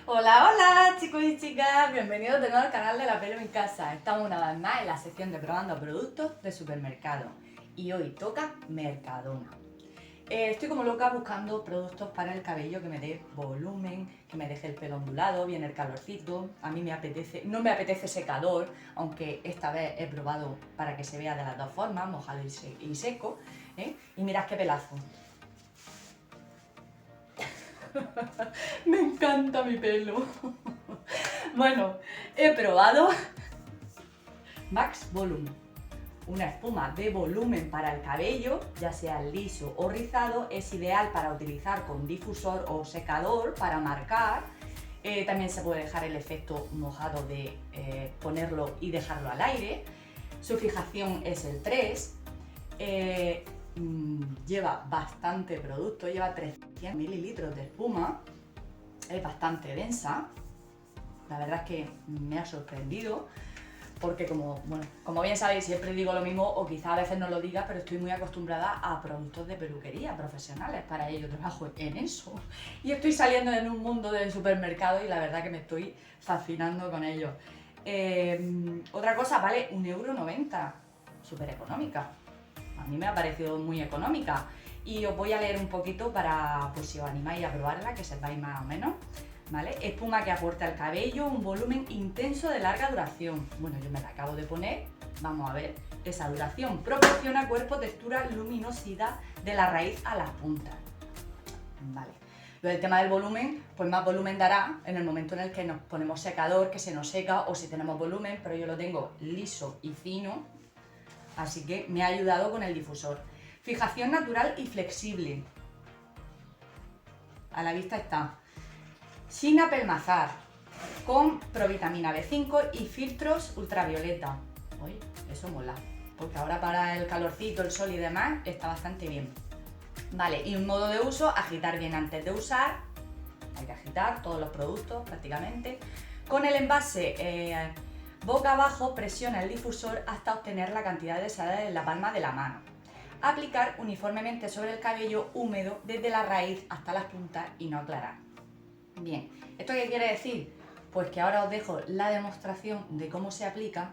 Hola, hola chicos y chicas, bienvenidos de nuevo al canal de La Pelo en Casa. Estamos una vez más en la sección de probando productos de supermercado y hoy toca Mercadona. Estoy como loca buscando productos para el cabello que me dé volumen, que me deje el pelo ondulado, viene el calorcito. A mí no me apetece secador, aunque esta vez he probado para que se vea de las dos formas, mojado y seco. Y mirad qué pelazo. Me encanta mi pelo. Bueno, he probado Max Volume, una espuma de volumen para el cabello, ya sea liso o rizado. Es ideal para utilizar con difusor o secador para marcar. También se puede dejar el efecto mojado de ponerlo y dejarlo al aire. Su fijación es el 3. Lleva bastante producto, lleva 300 mililitros de espuma. Es bastante densa. La verdad es que me ha sorprendido porque como bien sabéis, siempre digo lo mismo, o quizá a veces no lo diga, pero estoy muy acostumbrada a productos de peluquería profesionales. Para ello trabajo en eso y estoy saliendo en un mundo del supermercado y la verdad que me estoy fascinando con ello. Otra cosa, vale 1,90 €, súper económica. A mí me ha parecido muy económica y os voy a leer un poquito para, pues si os animáis a probarla, que sepáis más o menos. ¿Vale? Espuma que aporta al cabello un volumen intenso de larga duración. Bueno, yo me la acabo de poner, vamos a ver esa duración. Proporciona cuerpo, textura, luminosidad de la raíz a las puntas. Vale. Lo del tema del volumen, pues más volumen dará en el momento en el que nos ponemos secador, que se nos seca, o si tenemos volumen, pero yo lo tengo liso y fino, así que me ha ayudado con el difusor. Fijación natural y flexible. A la vista está. Sin apelmazar, con provitamina B5 y filtros ultravioleta. Uy, eso mola, porque ahora para el calorcito, el sol y demás está bastante bien. Vale, y un modo de uso, agitar bien antes de usar. Hay que agitar todos los productos prácticamente. Con el envase boca abajo, presiona el difusor hasta obtener la cantidad deseada en la palma de la mano. Aplicar uniformemente sobre el cabello húmedo desde la raíz hasta las puntas y no aclarar. Bien, ¿esto qué quiere decir? Pues que ahora os dejo la demostración de cómo se aplica,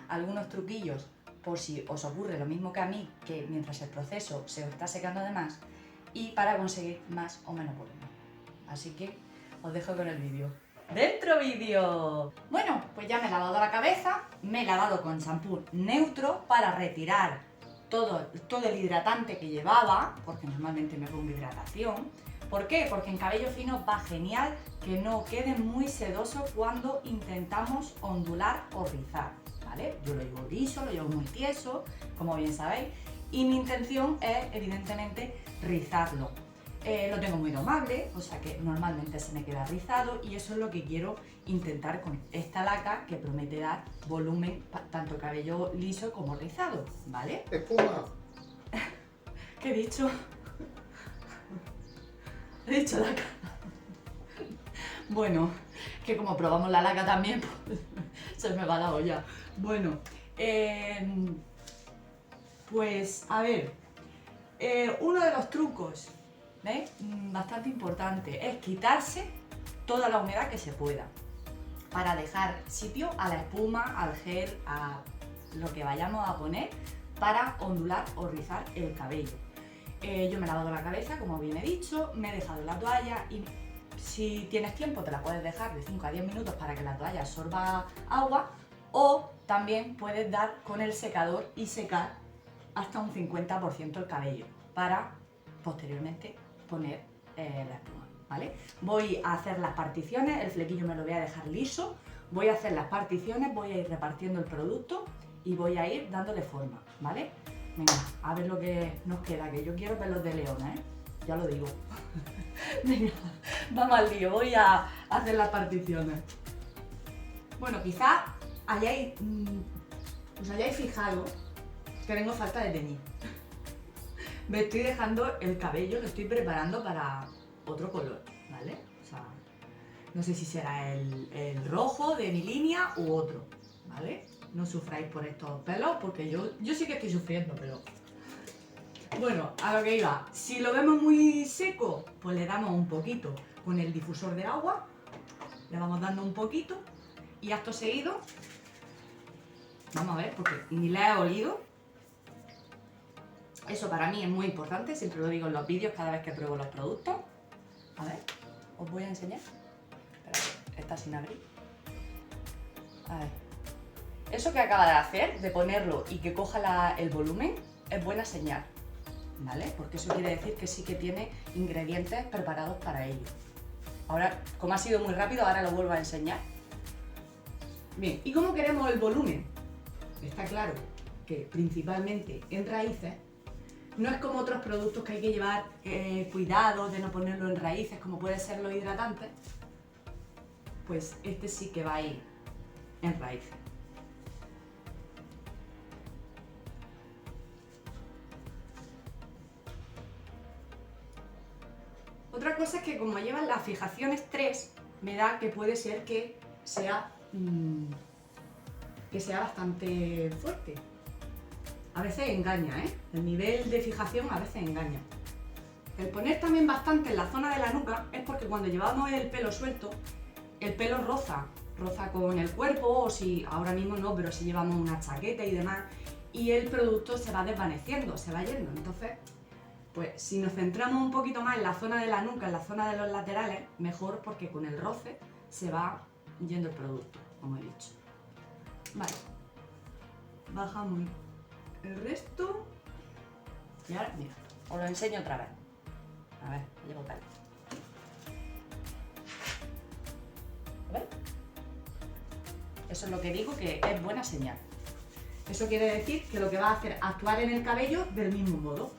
algunos truquillos por si os ocurre lo mismo que a mí, que mientras el proceso se os está secando de más, y para conseguir más o menos volumen. Así que os dejo con el vídeo. ¡Dentro vídeo! Bueno, pues ya me he lavado la cabeza, me he lavado con champú neutro para retirar todo el hidratante que llevaba, porque normalmente me pongo hidratación. ¿Por qué? Porque en cabello fino va genial que no quede muy sedoso cuando intentamos ondular o rizar, ¿vale? Yo lo llevo liso, lo llevo muy tieso, como bien sabéis, y mi intención es, evidentemente, rizarlo. Lo tengo muy domable, o sea que normalmente se me queda rizado y eso es lo que quiero intentar con esta laca que promete dar volumen tanto cabello liso como rizado, ¿vale? Espuma. ¿Qué he dicho? He dicho laca. Bueno, que como probamos la laca también, pues, se me va la olla. Bueno, pues a ver, uno de los trucos, ¿veis? Bastante importante, es quitarse toda la humedad que se pueda para dejar sitio a la espuma, al gel, a lo que vayamos a poner para ondular o rizar el cabello. Yo me he lavado la cabeza, como bien he dicho, me he dejado la toalla y si tienes tiempo te la puedes dejar de 5 a 10 minutos para que la toalla absorba agua, o también puedes dar con el secador y secar hasta un 50% el cabello para posteriormente poner la espuma, ¿vale? Voy a hacer las particiones, el flequillo me lo voy a dejar liso, voy a hacer las particiones, voy a ir repartiendo el producto y voy a ir dándole forma, ¿vale? Venga, a ver lo que nos queda, que yo quiero pelos de leona, ¿eh? Ya lo digo. Venga, vamos al lío, voy a hacer las particiones. Bueno, quizá os hayáis fijado que tengo falta de teñir. Me estoy dejando el cabello, lo estoy preparando para otro color, ¿vale? O sea, no sé si será el rojo de mi línea u otro, ¿vale? No sufráis por estos pelos porque yo sí que estoy sufriendo, pero... Bueno, a lo que iba, si lo vemos muy seco, pues le damos un poquito con el difusor de agua Le vamos dando un poquito y acto seguido, vamos a ver, porque ni le he olido. Eso para mí es muy importante, siempre lo digo en los vídeos cada vez que pruebo los productos. A ver, os voy a enseñar. Espera, está sin abrir. A ver. Eso que acaba de hacer, de ponerlo y que coja el volumen, es buena señal, ¿vale? Porque eso quiere decir que sí que tiene ingredientes preparados para ello. Ahora, como ha sido muy rápido, ahora lo vuelvo a enseñar. Bien, ¿y cómo queremos el volumen? Está claro que principalmente en raíces, no es como otros productos que hay que llevar cuidado de no ponerlo en raíces, como puede ser los hidratantes, pues este sí que va a ir en raíces. Otra cosa es que como llevan las fijaciones 3, me da que puede ser que sea bastante fuerte. A veces engaña, ¿eh? El nivel de fijación a veces engaña. El poner también bastante en la zona de la nuca es porque cuando llevamos el pelo suelto, el pelo roza con el cuerpo, o si ahora mismo no, pero si llevamos una chaqueta y demás, y el producto se va desvaneciendo, se va yendo. Entonces, pues si nos centramos un poquito más en la zona de la nuca, en la zona de los laterales, mejor, porque con el roce se va yendo el producto, como he dicho. Vale, bajamos el resto y ahora, mira, os lo enseño otra vez. A ver, llevo tal. ¿Veis? Eso es lo que digo, que es buena señal. Eso quiere decir que lo que va a hacer es actuar en el cabello del mismo modo.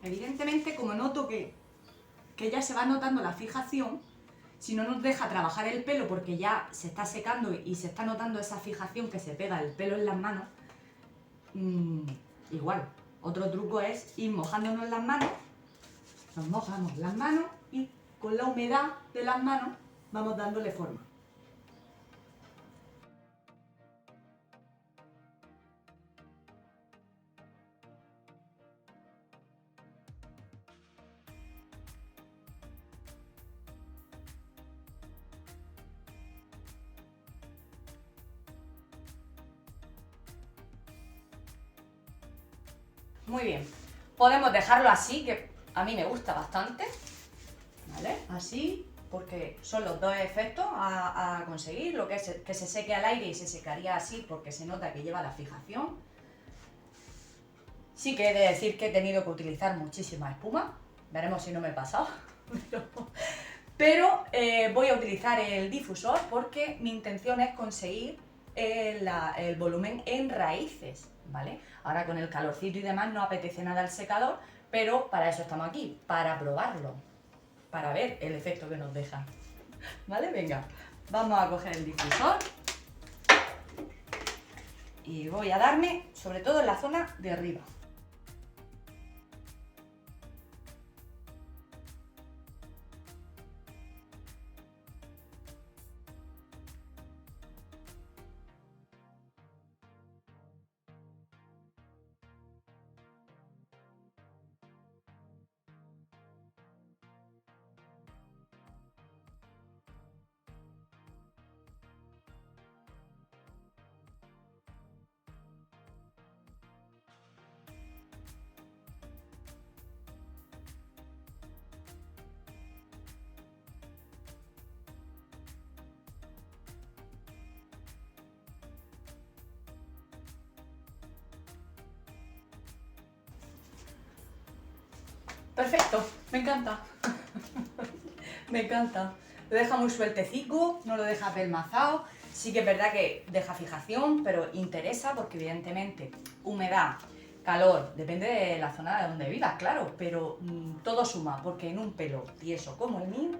Evidentemente, como noto que ya se va notando la fijación, si no nos deja trabajar el pelo porque ya se está secando y se está notando esa fijación que se pega el pelo en las manos, igual, otro truco es ir mojándonos las manos, nos mojamos las manos y con la humedad de las manos vamos dándole forma. Muy bien, podemos dejarlo así, que a mí me gusta bastante, ¿vale? Así, porque son los dos efectos a conseguir, lo que es que se seque al aire y se secaría así porque se nota que lleva la fijación. Sí que he de decir que he tenido que utilizar muchísima espuma, veremos si no me he pasado, pero voy a utilizar el difusor porque mi intención es conseguir el volumen en raíces, ¿vale? Ahora con el calorcito y demás no apetece nada el secador, pero para eso estamos aquí, para probarlo, para ver el efecto que nos deja. ¿Vale? Venga, vamos a coger el difusor y voy a darme sobre todo en la zona de arriba. Perfecto, me encanta. Me encanta. Lo deja muy sueltecico, no lo deja pelmazado. Sí que es verdad que deja fijación, pero interesa porque evidentemente humedad, calor, depende de la zona de donde vivas, claro, pero todo suma, porque en un pelo tieso como el mío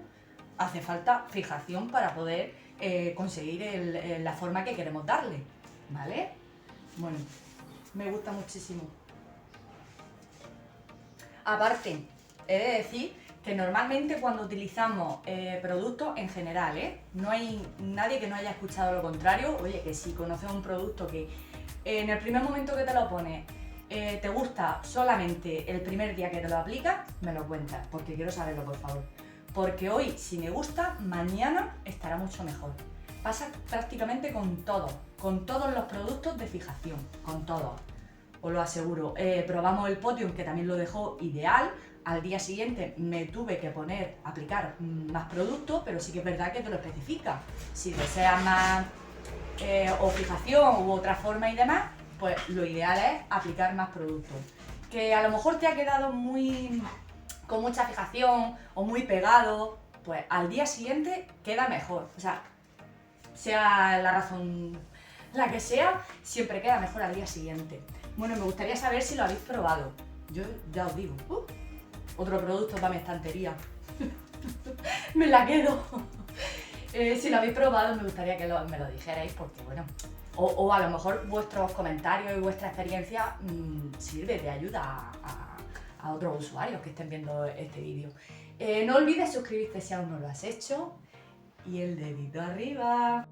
hace falta fijación para poder conseguir la forma que queremos darle, ¿vale? Bueno, me gusta muchísimo. Aparte, he de decir que normalmente cuando utilizamos productos en general, no hay nadie que no haya escuchado lo contrario. Oye, que si conoces un producto que en el primer momento que te lo pones te gusta solamente el primer día que te lo aplicas, me lo cuentas, porque quiero saberlo, por favor. Porque hoy, si me gusta, mañana estará mucho mejor. Pasa prácticamente con todos los productos de fijación, con todos, os lo aseguro. Probamos el Podium, que también lo dejó ideal. Al día siguiente me tuve que aplicar más productos, pero sí que es verdad que te lo especifica. Si deseas más o fijación u otra forma y demás, pues lo ideal es aplicar más productos. Que a lo mejor te ha quedado con mucha fijación o muy pegado, pues al día siguiente queda mejor. O sea la razón la que sea, siempre queda mejor al día siguiente. Bueno, me gustaría saber si lo habéis probado. Yo ya os digo, otro producto para mi estantería. Me la quedo. Si lo habéis probado, me gustaría que me lo dijerais, porque bueno, o a lo mejor vuestros comentarios y vuestra experiencia sirve de ayuda a otros usuarios que estén viendo este vídeo. No olvides suscribirte si aún no lo has hecho y el dedito arriba.